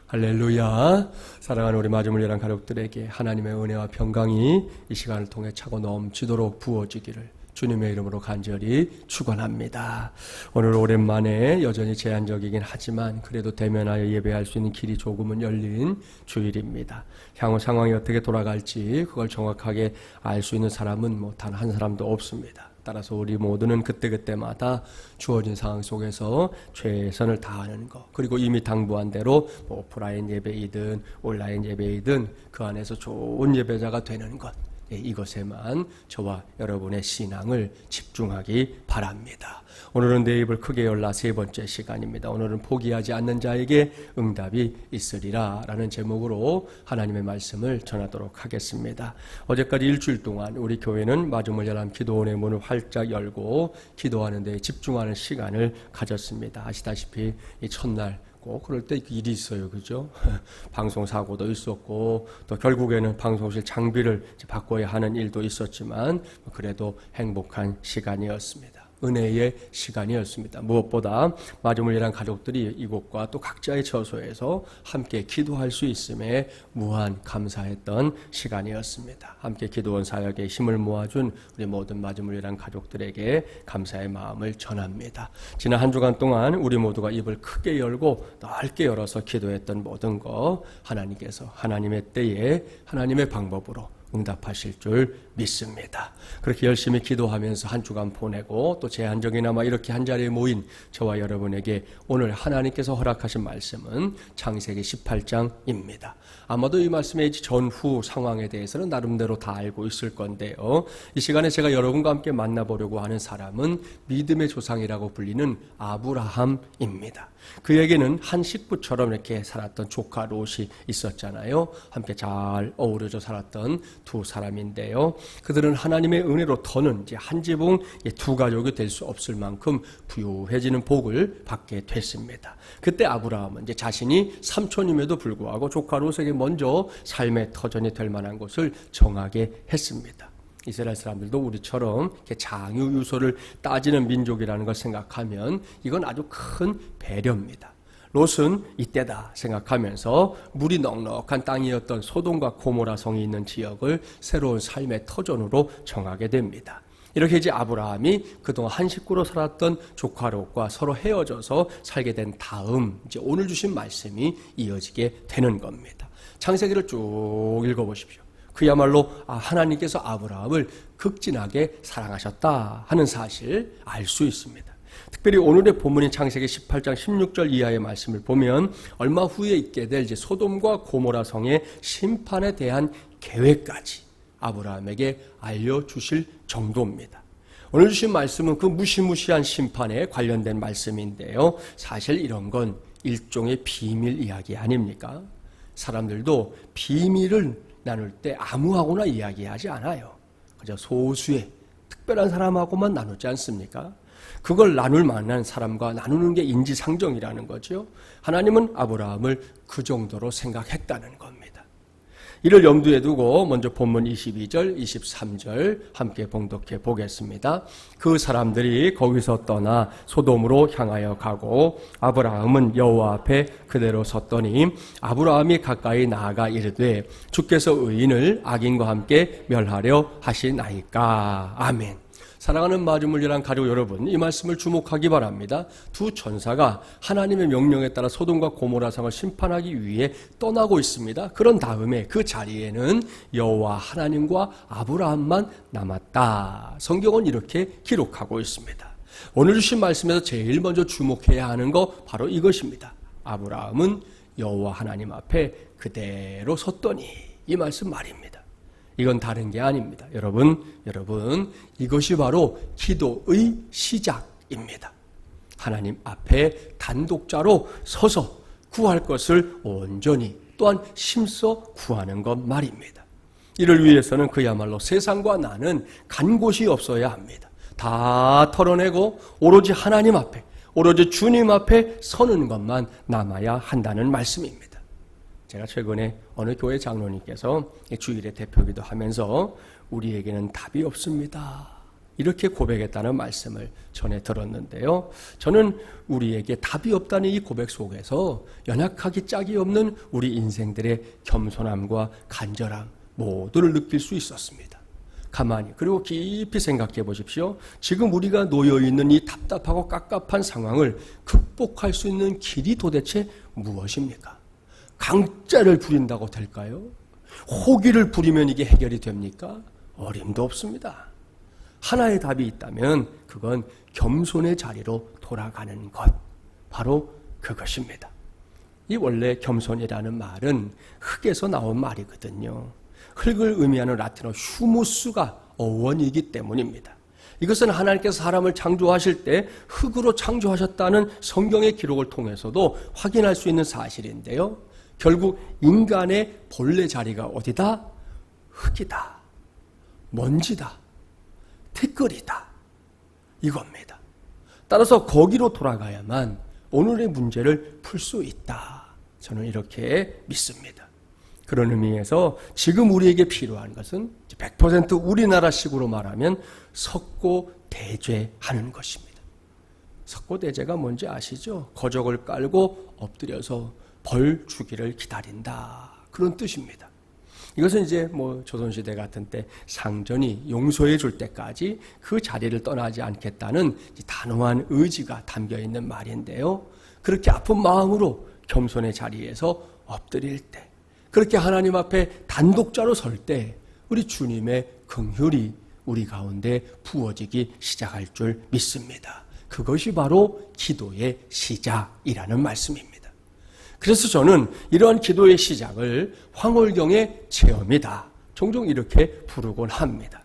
할렐루야. 사랑하는 우리 마주물려란 가족들에게 하나님의 은혜와 평강이 이 시간을 통해 차고 넘치도록 부어지기를 주님의 이름으로 간절히 축원합니다. 오늘 오랜만에 여전히 제한적이긴 하지만 그래도 대면하여 예배할 수 있는 길이 조금은 열린 주일입니다. 향후 상황이 어떻게 돌아갈지 그걸 정확하게 알 수 있는 사람은 단 한 사람도 없습니다. 따라서 우리 모두는 그때그때마다 주어진 상황 속에서 최선을 다하는 것, 그리고 이미 당부한 대로 오프라인 예배이든 온라인 예배이든 그 안에서 좋은 예배자가 되는 것, 이것에만 저와 여러분의 신앙을 집중하기 바랍니다. 오늘은 내 입을 크게 열라 세 번째 시간입니다. 오늘은 포기하지 않는 자에게 응답이 있으리라 라는 제목으로 하나님의 말씀을 전하도록 하겠습니다. 어제까지 일주일 동안 우리 교회는 마주물려람 기도원의 문을 활짝 열고 기도하는 데 집중하는 시간을 가졌습니다. 아시다시피 이 첫날 그럴 때 일이 있어요. 그죠? 방송사고도 있었고, 또 결국에는 방송실 장비를 바꿔야 하는 일도 있었지만, 그래도 행복한 시간이었습니다. 은혜의 시간이었습니다. 무엇보다 마주물려란 가족들이 이곳과 또 각자의 처소에서 함께 기도할 수 있음에 무한 감사했던 시간이었습니다. 함께 기도원 사역에 힘을 모아준 우리 모든 마주물려란 가족들에게 감사의 마음을 전합니다. 지난 한 주간 동안 우리 모두가 입을 크게 열고 넓게 열어서 기도했던 모든 것 하나님께서 하나님의 때에 하나님의 방법으로 응답하실 줄 믿습니다. 그렇게 열심히 기도하면서 한 주간 보내고 또 제한적이나마 이렇게 한자리에 모인 저와 여러분에게 오늘 하나님께서 허락하신 말씀은 창세기 18장입니다. 아마도 이 말씀의 전후 상황에 대해서는 나름대로 다 알고 있을 건데요. 이 시간에 제가 여러분과 함께 만나보려고 하는 사람은 믿음의 조상이라고 불리는 아브라함입니다. 그에게는 한 식구처럼 이렇게 살았던 조카 롯이 있었잖아요. 함께 잘 어우러져 살았던 두 사람인데요. 그들은 하나님의 은혜로 더는 이제 한 지붕 두 가족이 될 수 없을 만큼 부유해지는 복을 받게 됐습니다. 그때 아브라함은 이제 자신이 삼촌임에도 불구하고 조카 롯에게 먼저 삶의 터전이 될 만한 곳을 정하게 했습니다. 이스라엘 사람들도 우리처럼 이렇게 장유 유소를 따지는 민족이라는 걸 생각하면 이건 아주 큰 배려입니다. 롯은 이때다 생각하면서 물이 넉넉한 땅이었던 소돔과 고모라 성이 있는 지역을 새로운 삶의 터전으로 정하게 됩니다. 이렇게 이제 아브라함이 그동안 한 식구로 살았던 조카 롯과 서로 헤어져서 살게 된 다음 이제 오늘 주신 말씀이 이어지게 되는 겁니다. 창세기를 쭉 읽어보십시오. 그야말로 하나님께서 아브라함을 극진하게 사랑하셨다 하는 사실 알 수 있습니다. 특별히 오늘의 본문인 창세기 18장 16절 이하의 말씀을 보면 얼마 후에 있게 될 이제 소돔과 고모라 성의 심판에 대한 계획까지 아브라함에게 알려주실 정도입니다. 오늘 주신 말씀은 그 무시무시한 심판에 관련된 말씀인데요. 사실 이런 건 일종의 비밀 이야기 아닙니까? 사람들도 비밀을 나눌 때 아무하고나 이야기하지 않아요. 그저 소수의 특별한 사람하고만 나누지 않습니까? 그걸 나눌 만한 사람과 나누는 게 인지상정이라는 거죠. 하나님은 아브라함을 그 정도로 생각했다는 겁니다. 이를 염두에 두고 먼저 본문 22절, 23절 함께 봉독해 보겠습니다. 그 사람들이 거기서 떠나 소돔으로 향하여 가고 아브라함은 여호와 앞에 그대로 섰더니 아브라함이 가까이 나아가 이르되 주께서 의인을 악인과 함께 멸하려 하시나이까. 아멘. 사랑하는 마주물려란 가족 여러분, 이 말씀을 주목하기 바랍니다. 두 천사가 하나님의 명령에 따라 소돔과 고모라 성을 심판하기 위해 떠나고 있습니다. 그런 다음에 그 자리에는 여호와 하나님과 아브라함만 남았다. 성경은 이렇게 기록하고 있습니다. 오늘 주신 말씀에서 제일 먼저 주목해야 하는 거 바로 이것입니다. 아브라함은 여호와 하나님 앞에 그대로 섰더니, 이 말씀 말입니다. 이건 다른 게 아닙니다. 여러분, 이것이 바로 기도의 시작입니다. 하나님 앞에 단독자로 서서 구할 것을 온전히 또한 힘써 구하는 것 말입니다. 이를 위해서는 그야말로 세상과 나는 간 곳이 없어야 합니다. 다 털어내고 오로지 하나님 앞에, 오로지 주님 앞에 서는 것만 남아야 한다는 말씀입니다. 제가 최근에 어느 교회 장로님께서 주일의 대표기도 하면서 우리에게는 답이 없습니다 이렇게 고백했다는 말씀을 전해 들었는데요. 저는 우리에게 답이 없다는 이 고백 속에서 연약하기 짝이 없는 우리 인생들의 겸손함과 간절함 모두를 느낄 수 있었습니다. 가만히 그리고 깊이 생각해 보십시오. 지금 우리가 놓여있는 이 답답하고 깝깝한 상황을 극복할 수 있는 길이 도대체 무엇입니까? 강짜를 부린다고 될까요? 호기를 부리면 이게 해결이 됩니까? 어림도 없습니다. 하나의 답이 있다면 그건 겸손의 자리로 돌아가는 것, 바로 그것입니다. 이 원래 겸손이라는 말은 흙에서 나온 말이거든요. 흙을 의미하는 라틴어 휴무스가 어원이기 때문입니다. 이것은 하나님께서 사람을 창조하실 때 흙으로 창조하셨다는 성경의 기록을 통해서도 확인할 수 있는 사실인데요. 결국 인간의 본래 자리가 어디다? 흙이다, 먼지다, 티끌이다, 이겁니다. 따라서 거기로 돌아가야만 오늘의 문제를 풀 수 있다. 저는 이렇게 믿습니다. 그런 의미에서 지금 우리에게 필요한 것은 100% 우리나라식으로 말하면 석고대죄하는 것입니다. 석고대죄가 뭔지 아시죠? 거적을 깔고 엎드려서 벌 주기를 기다린다. 그런 뜻입니다. 이것은 이제 조선시대 같은 때 상전이 용서해 줄 때까지 그 자리를 떠나지 않겠다는 단호한 의지가 담겨 있는 말인데요. 그렇게 아픈 마음으로 겸손의 자리에서 엎드릴 때, 그렇게 하나님 앞에 단독자로 설 때 우리 주님의 긍휼이 우리 가운데 부어지기 시작할 줄 믿습니다. 그것이 바로 기도의 시작이라는 말씀입니다. 그래서 저는 이러한 기도의 시작을 황홀경의 체험이다, 종종 이렇게 부르곤 합니다.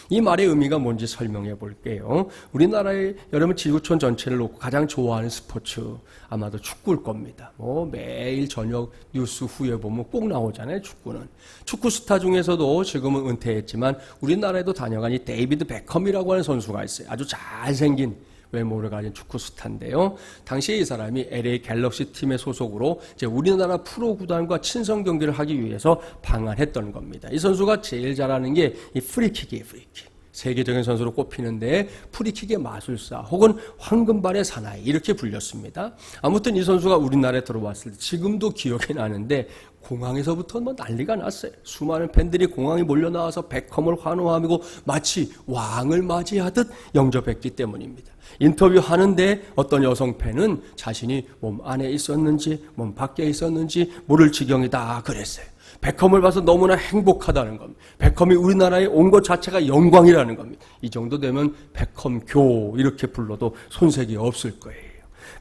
이 말의 의미가 뭔지 설명해 볼게요. 우리나라의 여러분 지구촌 전체를 놓고 가장 좋아하는 스포츠 아마도 축구일 겁니다. 매일 저녁 뉴스 후에 보면 꼭 나오잖아요. 축구는. 축구 스타 중에서도 지금은 은퇴했지만 우리나라에도 다녀간 이 데이비드 베컴이라고 하는 선수가 있어요. 아주 잘생긴 외모를 가진 축구 스타인데요. 당시에 이 사람이 LA 갤럭시 팀의 소속으로 이제 우리나라 프로 구단과 친선 경기를 하기 위해서 방한했던 겁니다. 이 선수가 제일 잘하는 게 이 프리킥이에요, 프리킥. 세계적인 선수로 꼽히는데 프리킥의 마술사 혹은 황금발의 사나이 이렇게 불렸습니다. 아무튼 이 선수가 우리나라에 들어왔을 때 지금도 기억이 나는데 공항에서부터 난리가 났어요. 수많은 팬들이 공항에 몰려 나와서 베컴을 환호하고 마치 왕을 맞이하듯 영접했기 때문입니다. 인터뷰하는데 어떤 여성 팬은 자신이 몸 안에 있었는지 몸 밖에 있었는지 모를 지경이다 그랬어요. 베컴을 봐서 너무나 행복하다는 겁니다. 베컴이 우리나라에 온 것 자체가 영광이라는 겁니다. 이 정도 되면 베컴교 이렇게 불러도 손색이 없을 거예요.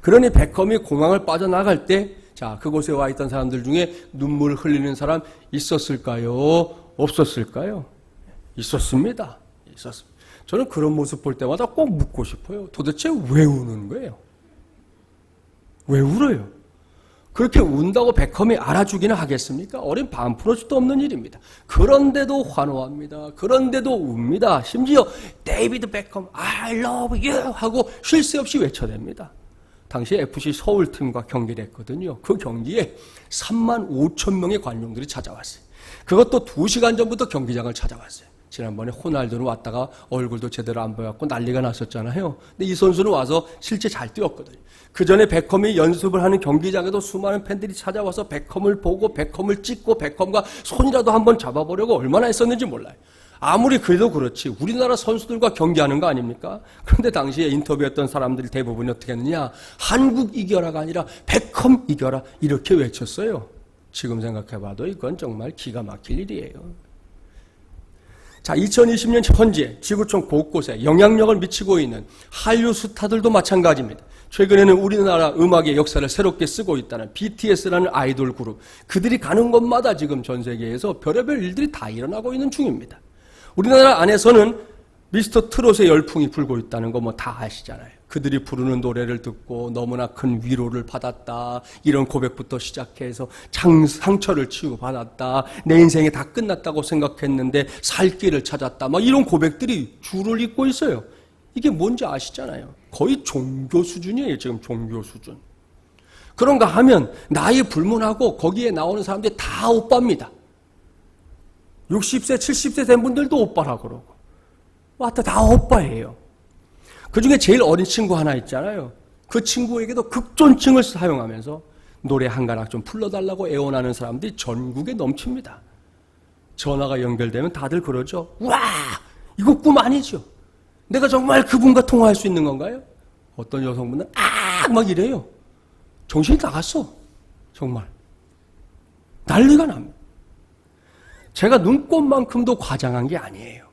그러니 베컴이 공항을 빠져나갈 때 자, 그곳에 와 있던 사람들 중에 눈물 흘리는 사람 있었을까요? 없었을까요? 있었습니다. 있었습니다. 저는 그런 모습 볼 때마다 꼭 묻고 싶어요. 도대체 왜 우는 거예요? 왜 울어요? 그렇게 운다고 베컴이 알아주기는 하겠습니까? 어린 반푼어 수도 없는 일입니다. 그런데도 환호합니다. 그런데도 웁니다. 심지어 데이비드 베컴 I love you 하고 쉴 새 없이 외쳐댑니다. 당시 FC 서울팀과 경기를 했거든요. 그 경기에 3만 5천 명의 관중들이 찾아왔어요. 그것도 2시간 전부터 경기장을 찾아왔어요. 지난번에 호날두는 왔다가 얼굴도 제대로 안 보였고 난리가 났었잖아요. 근데 이 선수는 와서 실제 잘 뛰었거든요. 그 전에 베컴이 연습을 하는 경기장에도 수많은 팬들이 찾아와서 베컴을 보고 베컴을 찍고 베컴과 손이라도 한번 잡아보려고 얼마나 했었는지 몰라요. 아무리 그래도 그렇지 우리나라 선수들과 경기하는 거 아닙니까? 그런데 당시에 인터뷰했던 사람들이 대부분이 어떻게 했느냐, 한국 이겨라가 아니라 베컴 이겨라 이렇게 외쳤어요. 지금 생각해봐도 이건 정말 기가 막힐 일이에요. 자, 2020년 현재 지구촌 곳곳에 영향력을 미치고 있는 한류 스타들도 마찬가지입니다. 최근에는 우리나라 음악의 역사를 새롭게 쓰고 있다는 BTS라는 아이돌 그룹, 그들이 가는 곳마다 지금 전 세계에서 별의별 일들이 다 일어나고 있는 중입니다. 우리나라 안에서는 미스터 트롯의 열풍이 불고 있다는 거 다 아시잖아요. 그들이 부르는 노래를 듣고 너무나 큰 위로를 받았다, 이런 고백부터 시작해서 상처를 치유받았다, 내 인생이 다 끝났다고 생각했는데 살 길을 찾았다, 이런 고백들이 줄을 잇고 있어요. 이게 뭔지 아시잖아요. 거의 종교 수준이에요. 지금 종교 수준. 그런가 하면 나이 불문하고 거기에 나오는 사람들이 다 오빠입니다. 60세 70세 된 분들도 오빠라 그러고 왔다 다 오빠예요. 그 중에 제일 어린 친구 하나 있잖아요. 그 친구에게도 극존칭을 사용하면서 노래 한 가락 좀 불러달라고 애원하는 사람들이 전국에 넘칩니다. 전화가 연결되면 다들 그러죠. 와, 이거 꿈 아니죠? 내가 정말 그분과 통화할 수 있는 건가요? 어떤 여성분은 막 이래요. 정신이 나갔어. 정말. 난리가 납니다. 제가 눈꽃만큼도 과장한 게 아니에요.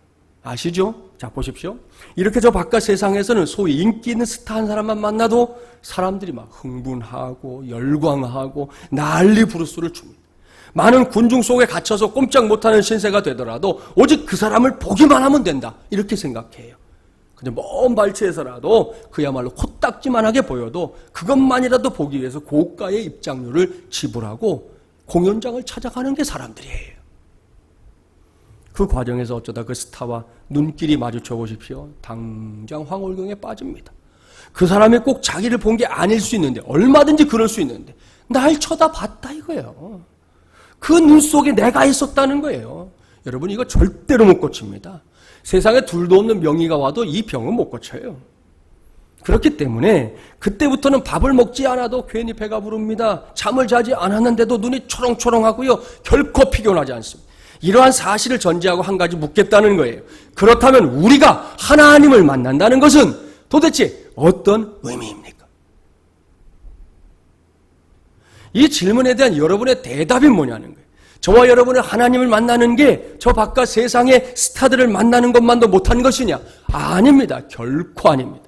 아시죠? 자, 보십시오. 이렇게 저 바깥 세상에서는 소위 인기 있는 스타 한 사람만 만나도 사람들이 막 흥분하고 열광하고 난리 부르스를 줍니다. 많은 군중 속에 갇혀서 꼼짝 못하는 신세가 되더라도 오직 그 사람을 보기만 하면 된다. 이렇게 생각해요. 그냥 먼 발치에서라도 그야말로 코딱지만하게 보여도 그것만이라도 보기 위해서 고가의 입장료를 지불하고 공연장을 찾아가는 게 사람들이에요. 그 과정에서 어쩌다 그 스타와 눈길이 마주쳐 보십시오. 당장 황홀경에 빠집니다. 그 사람이 꼭 자기를 본 게 아닐 수 있는데, 얼마든지 그럴 수 있는데 날 쳐다봤다 이거예요. 그 눈 속에 내가 있었다는 거예요. 여러분, 이거 절대로 못 고칩니다. 세상에 둘도 없는 명의가 와도 이 병은 못 고쳐요. 그렇기 때문에 그때부터는 밥을 먹지 않아도 괜히 배가 부릅니다. 잠을 자지 않았는데도 눈이 초롱초롱하고요. 결코 피곤하지 않습니다. 이러한 사실을 전제하고 한 가지 묻겠다는 거예요. 그렇다면 우리가 하나님을 만난다는 것은 도대체 어떤 의미입니까? 이 질문에 대한 여러분의 대답이 뭐냐는 거예요. 저와 여러분은 하나님을 만나는 게 저 바깥 세상의 스타들을 만나는 것만도 못한 것이냐? 아닙니다. 결코 아닙니다.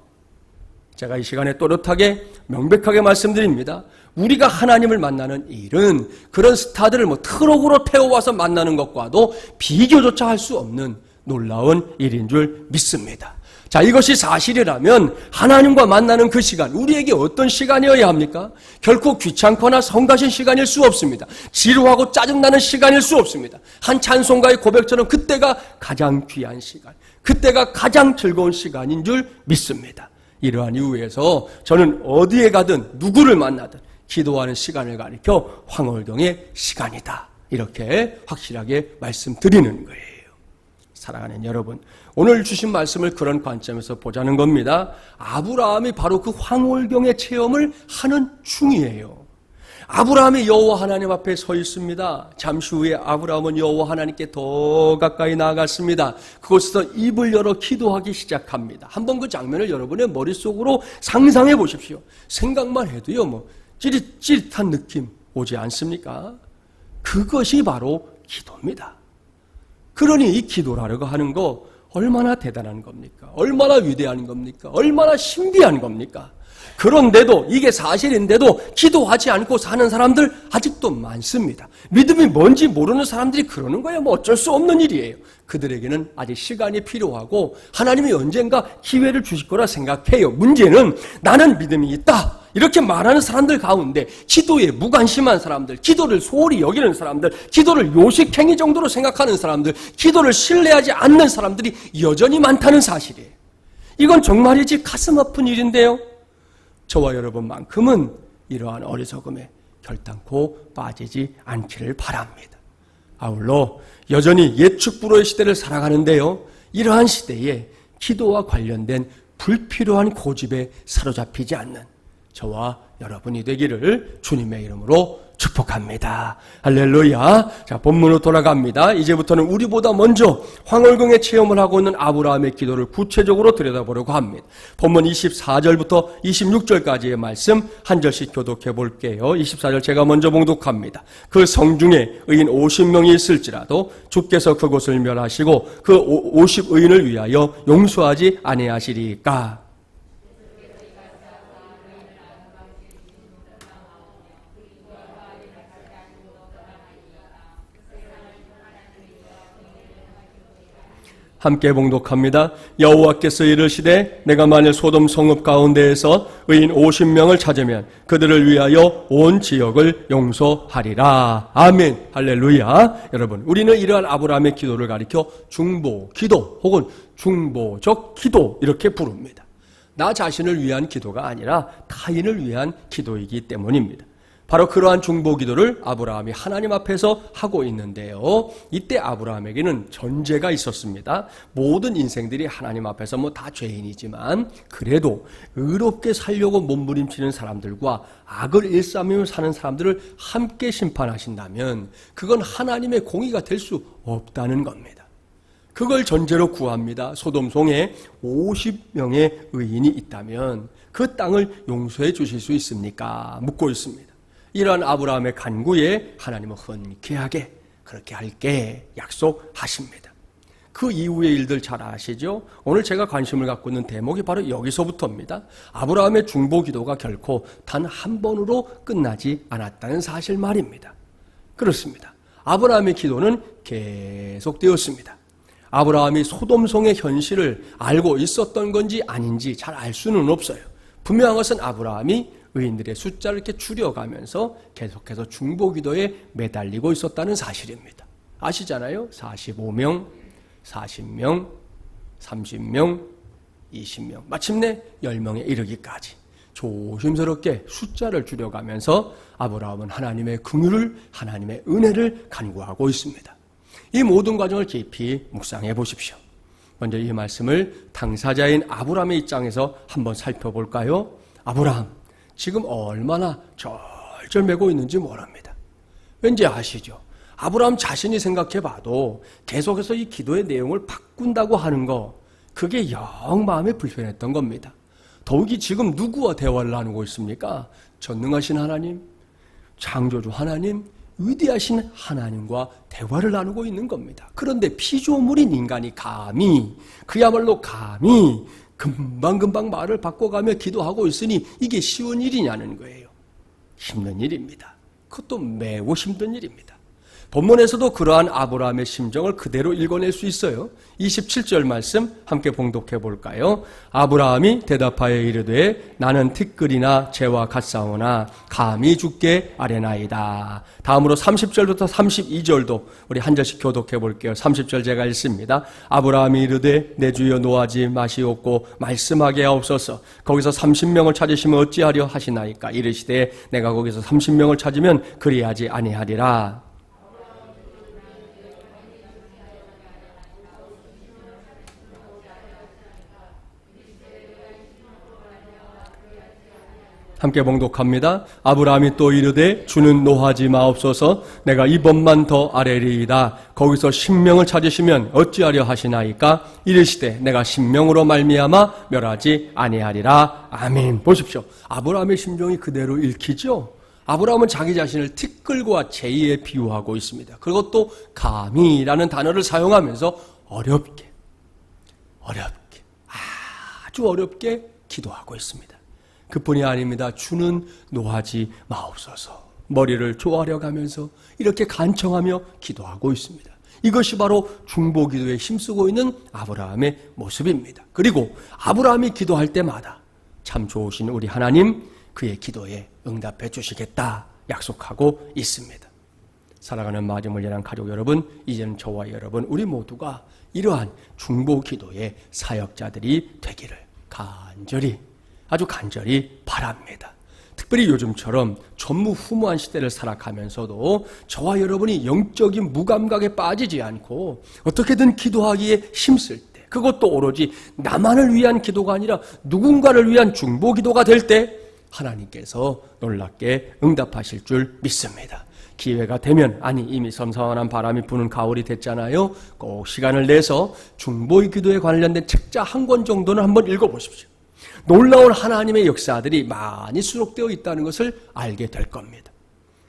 제가 이 시간에 또렷하게 명백하게 말씀드립니다. 우리가 하나님을 만나는 일은 그런 스타들을 트럭으로 태워와서 만나는 것과도 비교조차 할 수 없는 놀라운 일인 줄 믿습니다. 자, 이것이 사실이라면 하나님과 만나는 그 시간, 우리에게 어떤 시간이어야 합니까? 결코 귀찮거나 성가신 시간일 수 없습니다. 지루하고 짜증나는 시간일 수 없습니다. 한 찬송가의 고백처럼 그때가 가장 귀한 시간, 그때가 가장 즐거운 시간인 줄 믿습니다. 이러한 이유에서 저는 어디에 가든 누구를 만나든 기도하는 시간을 가리켜 황홀경의 시간이다. 이렇게 확실하게 말씀드리는 거예요. 사랑하는 여러분, 오늘 주신 말씀을 그런 관점에서 보자는 겁니다. 아브라함이 바로 그 황홀경의 체험을 하는 중이에요. 아브라함이 여호와 하나님 앞에 서 있습니다. 잠시 후에 아브라함은 여호와 하나님께 더 가까이 나아갔습니다. 그곳에서 입을 열어 기도하기 시작합니다. 한번 그 장면을 여러분의 머릿속으로 상상해 보십시오. 생각만 해도요, 찌릿찌릿한 느낌 오지 않습니까? 그것이 바로 기도입니다. 그러니 이 기도라고 하는 거 얼마나 대단한 겁니까? 얼마나 위대한 겁니까? 얼마나 신비한 겁니까? 그런데도, 이게 사실인데도 기도하지 않고 사는 사람들 아직도 많습니다. 믿음이 뭔지 모르는 사람들이 그러는 거예요. 어쩔 수 없는 일이에요. 그들에게는 아직 시간이 필요하고 하나님이 언젠가 기회를 주실 거라 생각해요. 문제는 나는 믿음이 있다, 이렇게 말하는 사람들 가운데 기도에 무관심한 사람들, 기도를 소홀히 여기는 사람들, 기도를 요식행위 정도로 생각하는 사람들, 기도를 신뢰하지 않는 사람들이 여전히 많다는 사실이에요. 이건 정말이지 가슴 아픈 일인데요. 저와 여러분만큼은 이러한 어리석음에 결단코 빠지지 않기를 바랍니다. 아울러 여전히 예측불허의 시대를 살아가는데요. 이러한 시대에 기도와 관련된 불필요한 고집에 사로잡히지 않는 저와 여러분이 되기를 주님의 이름으로 축복합니다. 할렐루야. 자, 본문으로 돌아갑니다. 이제부터는 우리보다 먼저 황홀경의 체험을 하고 있는 아브라함의 기도를 구체적으로 들여다보려고 합니다. 본문 24절부터 26절까지의 말씀 한 절씩 교독해 볼게요. 24절 제가 먼저 봉독합니다. 그 성중에 의인 50명이 있을지라도 주께서 그곳을 멸하시고 그 50의인을 위하여 용서하지 아니하시리까. 함께 봉독합니다. 여호와께서 이르시되 내가 만일 소돔 성읍 가운데에서 의인 50명을 찾으면 그들을 위하여 온 지역을 용서하리라. 아멘. 할렐루야. 여러분, 우리는 이러한 아브라함의 기도를 가리켜 중보 기도 혹은 중보적 기도 이렇게 부릅니다. 나 자신을 위한 기도가 아니라 타인을 위한 기도이기 때문입니다. 바로 그러한 중보기도를 아브라함이 하나님 앞에서 하고 있는데요. 이때 아브라함에게는 전제가 있었습니다. 모든 인생들이 하나님 앞에서 뭐 다 죄인이지만 그래도 의롭게 살려고 몸부림치는 사람들과 악을 일삼으며 사는 사람들을 함께 심판하신다면 그건 하나님의 공의가 될 수 없다는 겁니다. 그걸 전제로 구합니다. 소돔송에 50명의 의인이 있다면 그 땅을 용서해 주실 수 있습니까? 묻고 있습니다. 이러한 아브라함의 간구에 하나님은 흔쾌하게 그렇게 할게 약속하십니다. 그 이후의 일들 잘 아시죠? 오늘 제가 관심을 갖고 있는 대목이 바로 여기서부터입니다. 아브라함의 중보기도가 결코 단 한 번으로 끝나지 않았다는 사실 말입니다. 그렇습니다. 아브라함의 기도는 계속되었습니다. 아브라함이 소돔송의 현실을 알고 있었던 건지 아닌지 잘 알 수는 없어요. 분명한 것은 아브라함이 의인들의 숫자를 이렇게 줄여가면서 계속해서 중보기도에 매달리고 있었다는 사실입니다. 아시잖아요? 45명, 40명, 30명, 20명, 마침내 10명에 이르기까지 조심스럽게 숫자를 줄여가면서 아브라함은 하나님의 긍휼을, 하나님의 은혜를 간구하고 있습니다. 이 모든 과정을 깊이 묵상해 보십시오. 먼저 이 말씀을 당사자인 아브라함의 입장에서 한번 살펴볼까요? 아브라함, 지금 얼마나 절절매고 있는지 모릅니다. 왠지 아시죠? 아브라함 자신이 생각해 봐도 계속해서 이 기도의 내용을 바꾼다고 하는 거, 그게 영 마음에 불편했던 겁니다. 더욱이 지금 누구와 대화를 나누고 있습니까? 전능하신 하나님, 창조주 하나님, 위대하신 하나님과 대화를 나누고 있는 겁니다. 그런데 피조물인 인간이 감히, 그야말로 감히 금방금방 말을 바꿔가며 기도하고 있으니 이게 쉬운 일이냐는 거예요. 힘든 일입니다. 그것도 매우 힘든 일입니다. 본문에서도 그러한 아브라함의 심정을 그대로 읽어낼 수 있어요. 27절 말씀 함께 봉독해 볼까요? 아브라함이 대답하여 이르되 나는 티끌이나 재와 같사오나 감히 주께 아뢰나이다. 다음으로 30절부터 32절도 우리 한 절씩 교독해 볼게요. 30절 제가 읽습니다. 아브라함이 이르되 내 주여 노하지 마시옵고 말씀하게 하옵소서. 거기서 30명을 찾으시면 어찌하려 하시나이까. 이르시되 내가 거기서 30명을 찾으면 그리하지 아니하리라. 함께 봉독합니다. 아브라함이 또 이르되 주는 노하지 마옵소서. 내가 이번만 더 아뢰리이다. 거기서 10명을 찾으시면 어찌하려 하시나이까. 이르시되 내가 10명으로 말미암아 멸하지 아니하리라. 아멘. 보십시오. 아브라함의 심정이 그대로 읽히죠. 아브라함은 자기 자신을 티끌과 재에 비유하고 있습니다. 그것도 감히라는 단어를 사용하면서 어렵게 아주 어렵게 기도하고 있습니다. 그뿐이 아닙니다. 주는 노하지 마옵소서. 머리를 조아려 가면서 이렇게 간청하며 기도하고 있습니다. 이것이 바로 중보기도에 힘쓰고 있는 아브라함의 모습입니다. 그리고 아브라함이 기도할 때마다 참 좋으신 우리 하나님 그의 기도에 응답해 주시겠다 약속하고 있습니다. 사랑하는 마지못이란 가족 여러분, 이제는 저와 여러분 우리 모두가 이러한 중보기도의 사역자들이 되기를 아주 간절히 바랍니다. 특별히 요즘처럼 전무후무한 시대를 살아가면서도 저와 여러분이 영적인 무감각에 빠지지 않고 어떻게든 기도하기에 힘쓸 때, 그것도 오로지 나만을 위한 기도가 아니라 누군가를 위한 중보기도가 될 때 하나님께서 놀랍게 응답하실 줄 믿습니다. 기회가 되면, 아니 이미 선선한 바람이 부는 가을이 됐잖아요. 꼭 시간을 내서 중보의 기도에 관련된 책자 한 권 정도는 한번 읽어보십시오. 놀라운 하나님의 역사들이 많이 수록되어 있다는 것을 알게 될 겁니다.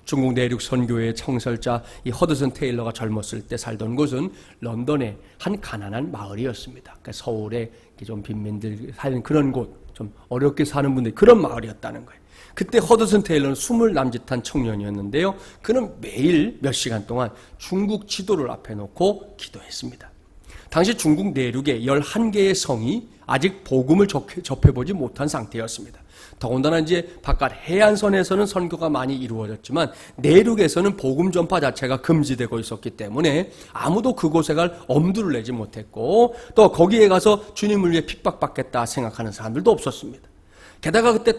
중국 내륙 선교회의 창설자 이 허드슨 테일러가 젊었을 때 살던 곳은 런던의 한 가난한 마을이었습니다. 그러니까 서울에 좀 빈민들 사는 그런 곳, 좀 어렵게 사는 분들이 그런 마을이었다는 거예요. 그때 허드슨 테일러는 20 남짓한 청년이었는데요. 그는 매일 몇 시간 동안 중국 지도를 앞에 놓고 기도했습니다. 당시 중국 내륙에 11개의 성이 아직 복음을 접해보지 못한 상태였습니다. 더군다나 이제 바깥 해안선에서는 선교가 많이 이루어졌지만 내륙에서는 복음 전파 자체가 금지되고 있었기 때문에 아무도 그곳에 갈 엄두를 내지 못했고 또 거기에 가서 주님을 위해 핍박받겠다 생각하는 사람들도 없었습니다. 게다가 그때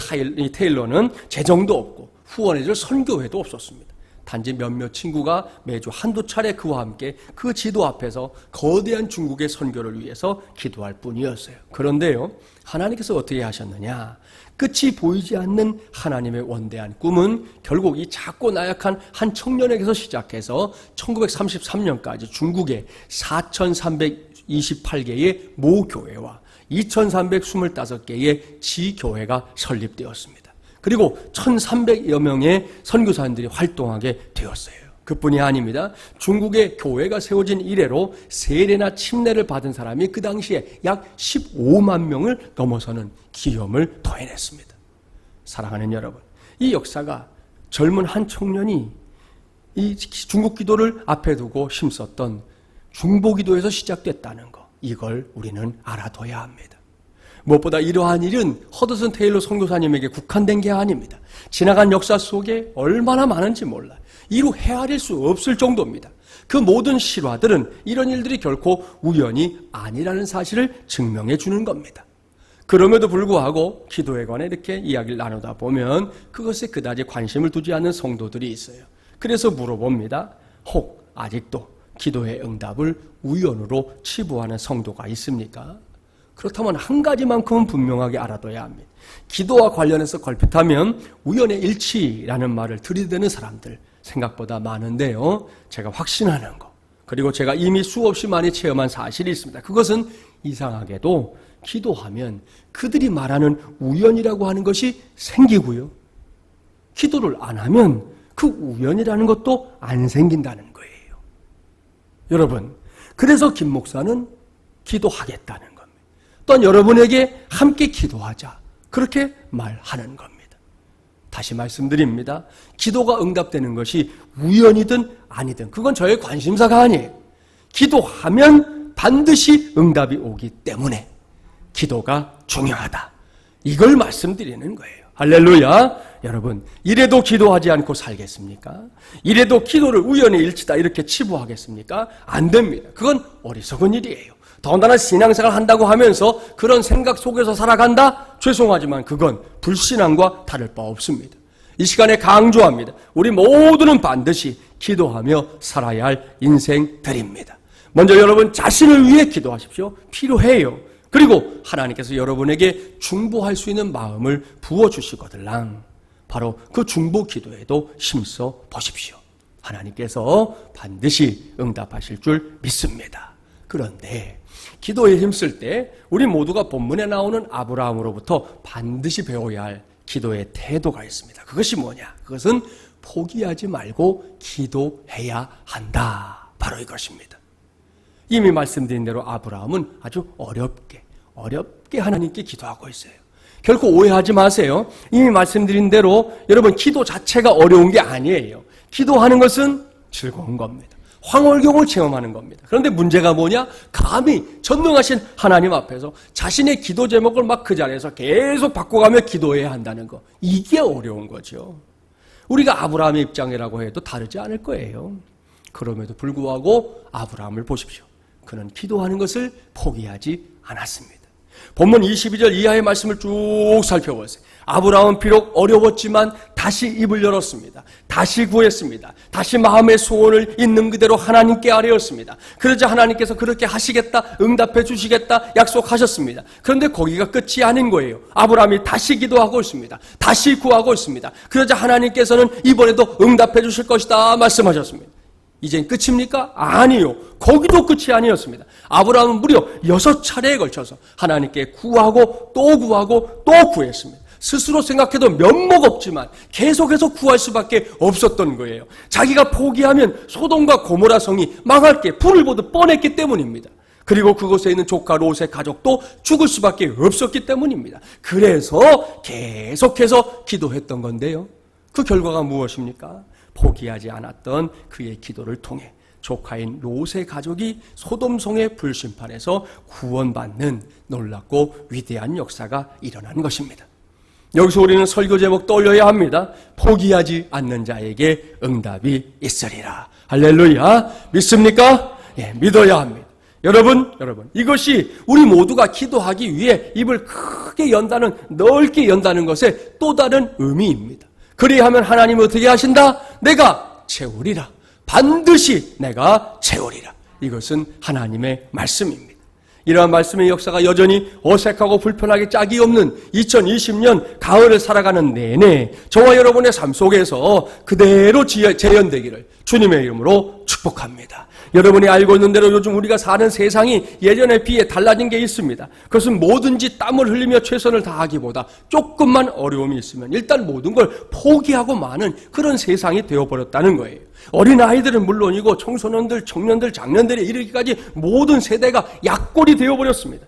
테일러는 재정도 없고 후원해줄 선교회도 없었습니다. 단지 몇몇 친구가 매주 한두 차례 그와 함께 그 지도 앞에서 거대한 중국의 선교를 위해서 기도할 뿐이었어요. 그런데요, 하나님께서 어떻게 하셨느냐? 끝이 보이지 않는 하나님의 원대한 꿈은 결국 이 작고 나약한 한 청년에게서 시작해서 1933년까지 중국의 4,328개의 모교회와 2,325개의 지교회가 설립되었습니다. 그리고 1,300여 명의 선교사님들이 활동하게 되었어요. 그뿐이 아닙니다. 중국의 교회가 세워진 이래로 세례나 침례를 받은 사람이 그 당시에 약 15만 명을 넘어서는 기염을 더해냈습니다. 사랑하는 여러분, 이 역사가 젊은 한 청년이 이 중국 기도를 앞에 두고 힘썼던 중보기도에서 시작됐다는 것, 이걸 우리는 알아둬야 합니다. 무엇보다 이러한 일은 허드슨 테일러 선교사님에게 국한된 게 아닙니다. 지나간 역사 속에 얼마나 많은지 몰라요. 이루 헤아릴 수 없을 정도입니다. 그 모든 실화들은 이런 일들이 결코 우연이 아니라는 사실을 증명해 주는 겁니다. 그럼에도 불구하고 기도에 관해 이렇게 이야기를 나누다 보면 그것에 그다지 관심을 두지 않는 성도들이 있어요. 그래서 물어봅니다. 혹 아직도 기도의 응답을 우연으로 치부하는 성도가 있습니까? 그렇다면 한 가지만큼은 분명하게 알아둬야 합니다. 기도와 관련해서 걸핏하면 우연의 일치라는 말을 들이대는 사람들 생각보다 많은데요. 제가 확신하는 거, 그리고 제가 이미 수없이 많이 체험한 사실이 있습니다. 그것은 이상하게도 기도하면 그들이 말하는 우연이라고 하는 것이 생기고요. 기도를 안 하면 그 우연이라는 것도 안 생긴다는 거예요. 여러분, 그래서 김 목사는 기도하겠다는 겁니다. 또한 여러분에게 함께 기도하자, 그렇게 말하는 겁니다. 다시 말씀드립니다. 기도가 응답되는 것이 우연이든 아니든 그건 저의 관심사가 아니에요. 기도하면 반드시 응답이 오기 때문에 기도가 중요하다, 이걸 말씀드리는 거예요. 할렐루야. 여러분, 이래도 기도하지 않고 살겠습니까? 이래도 기도를 우연의 일치다 이렇게 치부하겠습니까? 안 됩니다. 그건 어리석은 일이에요. 더군다나 신앙생활 한다고 하면서 그런 생각 속에서 살아간다? 죄송하지만 그건 불신앙과 다를 바 없습니다. 이 시간에 강조합니다. 우리 모두는 반드시 기도하며 살아야 할 인생들입니다. 먼저 여러분 자신을 위해 기도하십시오. 필요해요. 그리고 하나님께서 여러분에게 중보할 수 있는 마음을 부어주시거들랑 바로 그 중보 기도에도 힘써 보십시오. 하나님께서 반드시 응답하실 줄 믿습니다. 그런데 기도에 힘쓸 때 우리 모두가 본문에 나오는 아브라함으로부터 반드시 배워야 할 기도의 태도가 있습니다. 그것이 뭐냐? 그것은 포기하지 말고 기도해야 한다. 바로 이것입니다. 이미 말씀드린 대로 아브라함은 아주 어렵게 하나님께 기도하고 있어요. 결코 오해하지 마세요. 이미 말씀드린 대로 여러분 기도 자체가 어려운 게 아니에요. 기도하는 것은 즐거운 겁니다. 황홀경을 체험하는 겁니다. 그런데 문제가 뭐냐? 감히 전능하신 하나님 앞에서 자신의 기도 제목을 막 그 자리에서 계속 바꿔가며 기도해야 한다는 거, 이게 어려운 거죠. 우리가 아브라함의 입장이라고 해도 다르지 않을 거예요. 그럼에도 불구하고 아브라함을 보십시오. 그는 기도하는 것을 포기하지 않았습니다. 본문 22절 이하의 말씀을 쭉 살펴보세요. 아브라함은 비록 어려웠지만 다시 입을 열었습니다. 다시 구했습니다. 다시 마음의 소원을 있는 그대로 하나님께 아뢰었습니다. 그러자 하나님께서 그렇게 하시겠다, 응답해 주시겠다 약속하셨습니다. 그런데 거기가 끝이 아닌 거예요. 아브라함이 다시 기도하고 있습니다. 다시 구하고 있습니다. 그러자 하나님께서는 이번에도 응답해 주실 것이다 말씀하셨습니다. 이젠 끝입니까? 아니요. 거기도 끝이 아니었습니다. 아브라함은 무려 6차례에 걸쳐서 하나님께 구하고 또 구하고 또 구했습니다. 스스로 생각해도 면목 없지만 계속해서 구할 수밖에 없었던 거예요. 자기가 포기하면 소돔과 고모라 성이 망할 게 불을 보듯 뻔했기 때문입니다. 그리고 그곳에 있는 조카 롯의 가족도 죽을 수밖에 없었기 때문입니다. 그래서 계속해서 기도했던 건데요. 그 결과가 무엇입니까? 포기하지 않았던 그의 기도를 통해 조카인 롯의 가족이 소돔성의 불심판에서 구원받는 놀랍고 위대한 역사가 일어난 것입니다. 여기서 우리는 설교 제목 떠올려야 합니다. 포기하지 않는 자에게 응답이 있으리라. 할렐루야. 믿습니까? 예, 믿어야 합니다. 여러분, 이것이 우리 모두가 기도하기 위해 입을 크게 연다는, 넓게 연다는 것의 또 다른 의미입니다. 그리하면 하나님은 어떻게 하신다? 내가 채우리라. 반드시 내가 채우리라. 이것은 하나님의 말씀입니다. 이러한 말씀의 역사가 여전히 어색하고 불편하게 짝이 없는 2020년 가을을 살아가는 내내 저와 여러분의 삶 속에서 그대로 재현되기를 주님의 이름으로 축복합니다. 여러분이 알고 있는 대로 요즘 우리가 사는 세상이 예전에 비해 달라진 게 있습니다. 그것은 뭐든지 땀을 흘리며 최선을 다하기보다 조금만 어려움이 있으면 일단 모든 걸 포기하고 마는 그런 세상이 되어버렸다는 거예요. 어린아이들은 물론이고 청소년들, 청년들, 장년들에 이르기까지 모든 세대가 약골이 되어버렸습니다.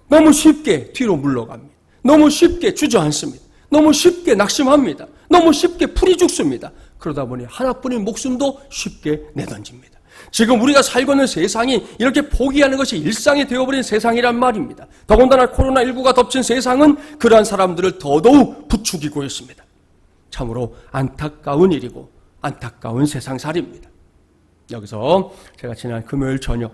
너무 쉽게 뒤로 물러갑니다. 너무 쉽게 주저앉습니다. 너무 쉽게 낙심합니다. 너무 쉽게 풀이 죽습니다. 그러다 보니 하나뿐인 목숨도 쉽게 내던집니다. 지금 우리가 살고 있는 세상이 이렇게 포기하는 것이 일상이 되어버린 세상이란 말입니다. 더군다나 코로나19가 덮친 세상은 그러한 사람들을 더더욱 부추기고 있습니다. 참으로 안타까운 일이고 안타까운 세상살이입니다. 여기서 제가 지난 금요일 저녁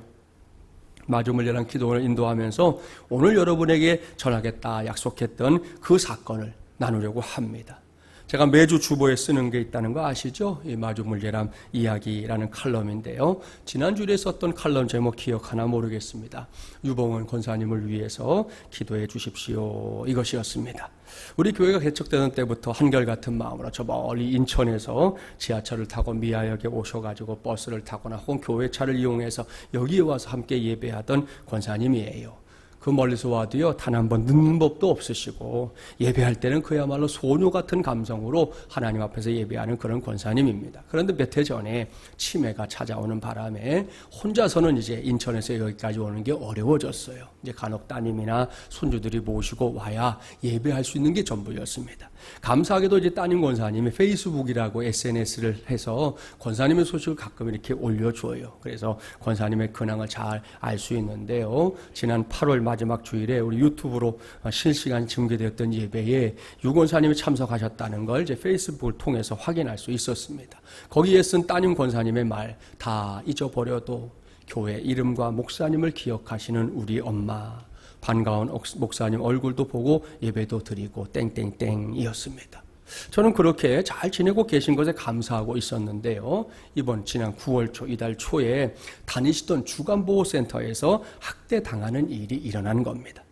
마주물려란 기도를 인도하면서 오늘 여러분에게 전하겠다 약속했던 그 사건을 나누려고 합니다. 제가 매주 주보에 쓰는 게 있다는 거 아시죠? 이 마주물려람 이야기라는 칼럼인데요. 지난주에 썼던 칼럼 제목 기억하나 모르겠습니다. 유봉원 권사님을 위해서 기도해 주십시오. 이것이었습니다. 우리 교회가 개척되는 때부터 한결같은 마음으로 저 멀리 인천에서 지하철을 타고 미아역에 오셔가지고 버스를 타거나 혹은 교회차를 이용해서 여기에 와서 함께 예배하던 권사님이에요. 그 멀리서 와도요, 단 한 번 늦는 법도 없으시고, 예배할 때는 그야말로 소녀 같은 감성으로 하나님 앞에서 예배하는 그런 권사님입니다. 그런데 몇 해 전에 치매가 찾아오는 바람에 혼자서는 이제 인천에서 여기까지 오는 게 어려워졌어요. 이제 간혹 따님이나 손주들이 모시고 와야 예배할 수 있는 게 전부였습니다. 감사하게도 이제 따님 권사님이 페이스북이라고 SNS를 해서 권사님의 소식을 가끔 이렇게 올려줘요. 그래서 권사님의 근황을 잘 알 수 있는데요. 지난 8월 마지막 주일에 우리 유튜브로 실시간 중계되었던 예배에 유 권사님이 참석하셨다는 걸 이제 페이스북을 통해서 확인할 수 있었습니다. 거기에 쓴 따님 권사님의 말, 다 잊어버려도 교회 이름과 목사님을 기억하시는 우리 엄마, 반가운 목사님 얼굴도 보고 예배도 드리고 땡땡땡이었습니다. 저는 그렇게 잘 지내고 계신 것에 감사하고 있었는데요. 이번 지난 9월 초, 이달 초에 다니시던 주간보호센터에서 학대당하는 일이 일어난 겁니다.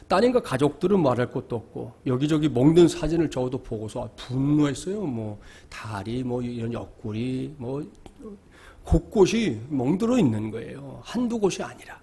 따님과 가족들은 말할 것도 없고 여기저기 먹는 사진을 저도 보고서 분노했어요. 뭐 다리, 뭐 이런 옆구리, 뭐 곳곳이 멍들어 있는 거예요. 한두 곳이 아니라.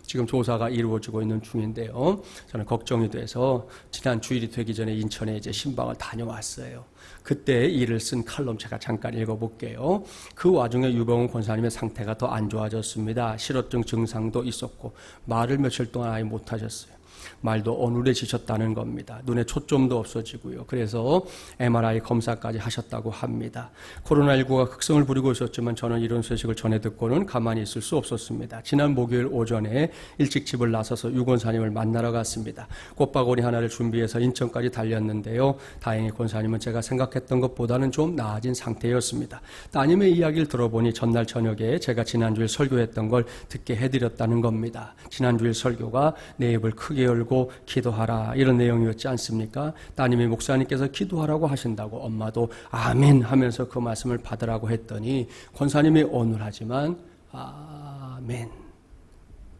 지금 조사가 이루어지고 있는 중인데요. 저는 걱정이 돼서 지난 주일이 되기 전에 인천에 이제 신방을 다녀왔어요. 그때 일을 쓴 칼럼 제가 잠깐 읽어볼게요. 그 와중에 유병훈 권사님의 상태가 더 안 좋아졌습니다. 실어증 증상도 있었고 말을 며칠 동안 아예 못하셨어요. 말도 어눌해지셨다는 겁니다. 눈에 초점도 없어지고요. 그래서 MRI 검사까지 하셨다고 합니다. 코로나19가 극성을 부리고 있었지만 저는 이런 소식을 전해 듣고는 가만히 있을 수 없었습니다. 지난 목요일 오전에 일찍 집을 나서서 유 권사님을 만나러 갔습니다. 꽃바구니 하나를 준비해서 인천까지 달렸는데요. 다행히 권사님은 제가 생각했던 것보다는 좀 나아진 상태였습니다. 따님의 이야기를 들어보니 전날 저녁에 제가 지난주에 설교했던 걸 듣게 해드렸다는 겁니다. 지난주일 설교가 내 입을 크게 열고 기도하라 이런 내용이었지 않습니까? 따님이 목사님께서 기도하라고 하신다고 엄마도 아멘 하면서 그 말씀을 받으라고 했더니 권사님이 어눌하지만 아멘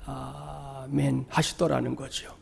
아멘 하시더라는 거죠.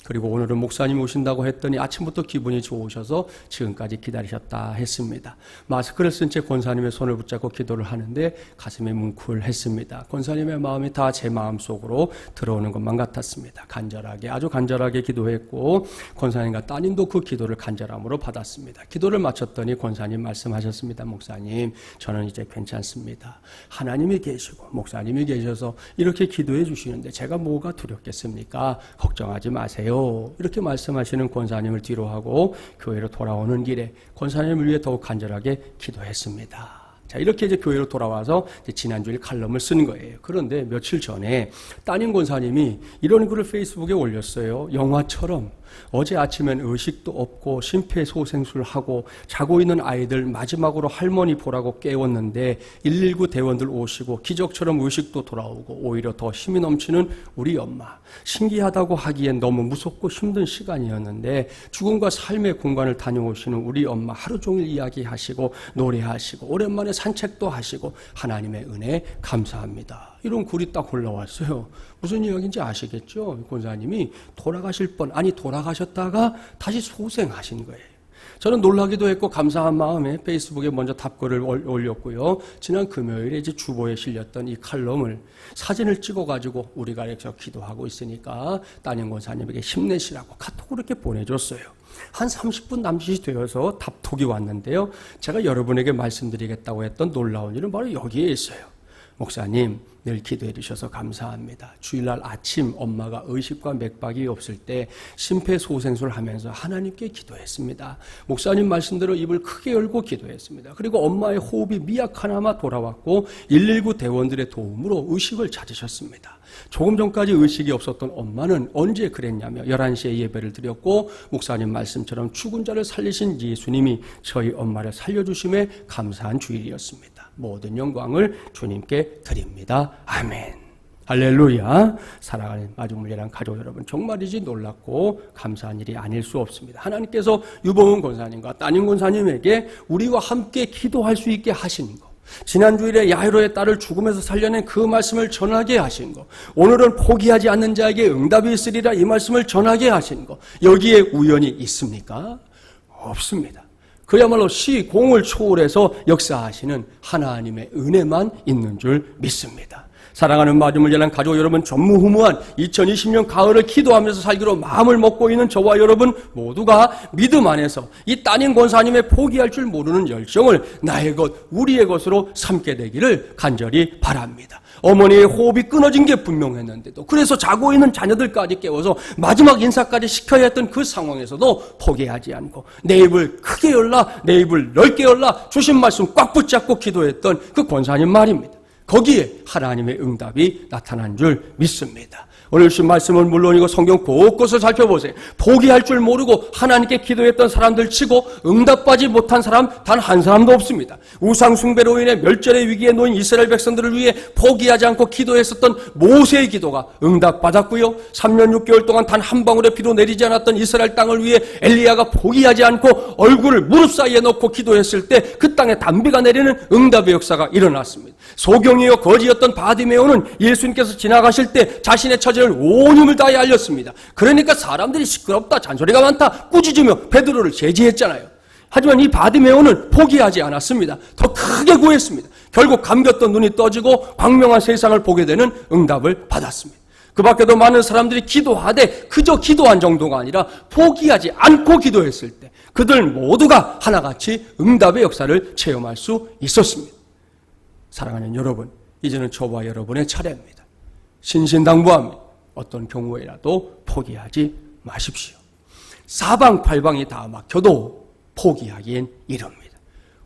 그리고 오늘은 목사님 오신다고 했더니 아침부터 기분이 좋으셔서 지금까지 기다리셨다 했습니다. 마스크를 쓴 채 권사님의 손을 붙잡고 기도를 하는데 가슴이 뭉클했습니다. 권사님의 마음이 다 제 마음속으로 들어오는 것만 같았습니다. 간절하게 아주 간절하게 기도했고 권사님과 따님도 그 기도를 간절함으로 받았습니다. 기도를 마쳤더니 권사님 말씀하셨습니다. 목사님 저는 이제 괜찮습니다. 하나님이 계시고 목사님이 계셔서 이렇게 기도해 주시는데 제가 뭐가 두렵겠습니까? 걱정하지 마세요. 이렇게 말씀하시는 권사님을 뒤로 하고 교회로 돌아오는 길에 권사님을 위해 더욱 간절하게 기도했습니다. 자, 이렇게 이제 교회로 돌아와서 이제 지난주일 칼럼을 쓴 거예요. 그런데 며칠 전에 따님 권사님이 이런 글을 페이스북에 올렸어요. 영화처럼 어제 아침엔 의식도 없고 심폐소생술하고 자고 있는 아이들 마지막으로 할머니 보라고 깨웠는데 119 대원들 오시고 기적처럼 의식도 돌아오고 오히려 더 힘이 넘치는 우리 엄마. 신기하다고 하기엔 너무 무섭고 힘든 시간이었는데 죽음과 삶의 공간을 다녀오시는 우리 엄마 하루 종일 이야기하시고 노래하시고 오랜만에 산책도 하시고 하나님의 은혜 감사합니다. 이런 글이 딱 올라왔어요. 무슨 이야기인지 아시겠죠? 권사님이 돌아가셨다가 다시 소생하신 거예요. 저는 놀라기도 했고 감사한 마음에 페이스북에 먼저 답글을 올렸고요. 지난 금요일에 이제 주보에 실렸던 이 칼럼을 사진을 찍어가지고 우리가 이렇게 기도하고 있으니까 따님 권사님에게 힘내시라고 카톡으로 이렇게 보내줬어요. 한 30분 남짓이 되어서 답톡이 왔는데요. 제가 여러분에게 말씀드리겠다고 했던 놀라운 일은 바로 여기에 있어요. 목사님, 늘 기도해 주셔서 감사합니다. 주일날 아침 엄마가 의식과 맥박이 없을 때 심폐소생술 하면서 하나님께 기도했습니다. 목사님 말씀대로 입을 크게 열고 기도했습니다. 그리고 엄마의 호흡이 미약하나마 돌아왔고 119 대원들의 도움으로 의식을 찾으셨습니다. 조금 전까지 의식이 없었던 엄마는 언제 그랬냐며 11시에 예배를 드렸고 목사님 말씀처럼 죽은 자를 살리신 예수님이 저희 엄마를 살려주심에 감사한 주일이었습니다. 모든 영광을 주님께 드립니다. 아멘. 할렐루야. 사랑하는 마중물리랑 가족 여러분, 정말이지 놀랍고 감사한 일이 아닐 수 없습니다. 하나님께서 유봉은 권사님과 따님 권사님에게 우리와 함께 기도할 수 있게 하신 것, 지난주일에 야이로의 딸을 죽음에서 살려낸 그 말씀을 전하게 하신 것, 오늘은 포기하지 않는 자에게 응답이 있으리라 이 말씀을 전하게 하신 것, 여기에 우연이 있습니까? 없습니다. 그야말로 시공을 초월해서 역사하시는 하나님의 은혜만 있는 줄 믿습니다. 사랑하는 마중물리랑 가족 여러분, 전무후무한 2020년 가을을 기도하면서 살기로 마음을 먹고 있는 저와 여러분 모두가 믿음 안에서 이 따님 권사님의 포기할 줄 모르는 열정을 나의 것, 우리의 것으로 삼게 되기를 간절히 바랍니다. 어머니의 호흡이 끊어진 게 분명했는데도, 그래서 자고 있는 자녀들까지 깨워서 마지막 인사까지 시켜야 했던 그 상황에서도 포기하지 않고 내 입을 크게 열라, 내 입을 넓게 열라, 주신 말씀 꽉 붙잡고 기도했던 그 권사님 말입니다. 거기에 하나님의 응답이 나타난 줄 믿습니다. 오늘 주신 말씀은 물론이고 성경 곳곳을 살펴보세요. 포기할 줄 모르고 하나님께 기도했던 사람들 치고 응답받지 못한 사람 단 한 사람도 없습니다. 우상 숭배로 인해 멸절의 위기에 놓인 이스라엘 백성들을 위해 포기하지 않고 기도했었던 모세의 기도가 응답받았고요. 3년 6개월 동안 단 한 방울의 비도 내리지 않았던 이스라엘 땅을 위해 엘리야가 포기하지 않고 얼굴을 무릎 사이에 넣고 기도했을 때 그 땅에 단비가 내리는 응답의 역사가 일어났습니다. 소경이요 거지였던 바디메오는 예수님께서 지나가실 때 자신의 처지를 온 힘을 다해 알렸습니다. 그러니까 사람들이 시끄럽다, 잔소리가 많다, 꾸짖으며 베드로를 제지했잖아요. 하지만 이 바디메오는 포기하지 않았습니다. 더 크게 구했습니다. 결국 감겼던 눈이 떠지고 광명한 세상을 보게 되는 응답을 받았습니다. 그 밖에도 많은 사람들이 기도하되 그저 기도한 정도가 아니라 포기하지 않고 기도했을 때 그들 모두가 하나같이 응답의 역사를 체험할 수 있었습니다. 사랑하는 여러분, 이제는 저와 여러분의 차례입니다. 신신당부합니다. 어떤 경우에라도 포기하지 마십시오. 사방팔방이 다 막혀도 포기하기엔 이릅니다.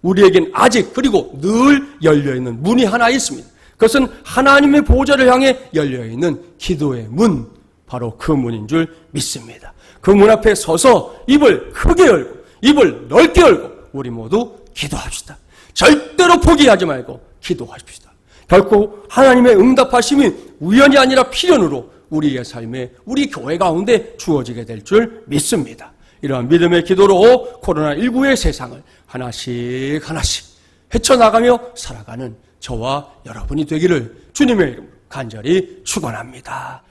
우리에겐 아직 그리고 늘 열려있는 문이 하나 있습니다. 그것은 하나님의 보좌를 향해 열려있는 기도의 문, 바로 그 문인 줄 믿습니다. 그 문 앞에 서서 입을 크게 열고 입을 넓게 열고 우리 모두 기도합시다. 절대로 포기하지 말고 기도하십시다. 결코 하나님의 응답하심이 우연이 아니라 필연으로 우리의 삶에, 우리 교회 가운데 주어지게 될 줄 믿습니다. 이러한 믿음의 기도로 코로나19의 세상을 하나씩 하나씩 헤쳐나가며 살아가는 저와 여러분이 되기를 주님의 이름으로 간절히 축원합니다.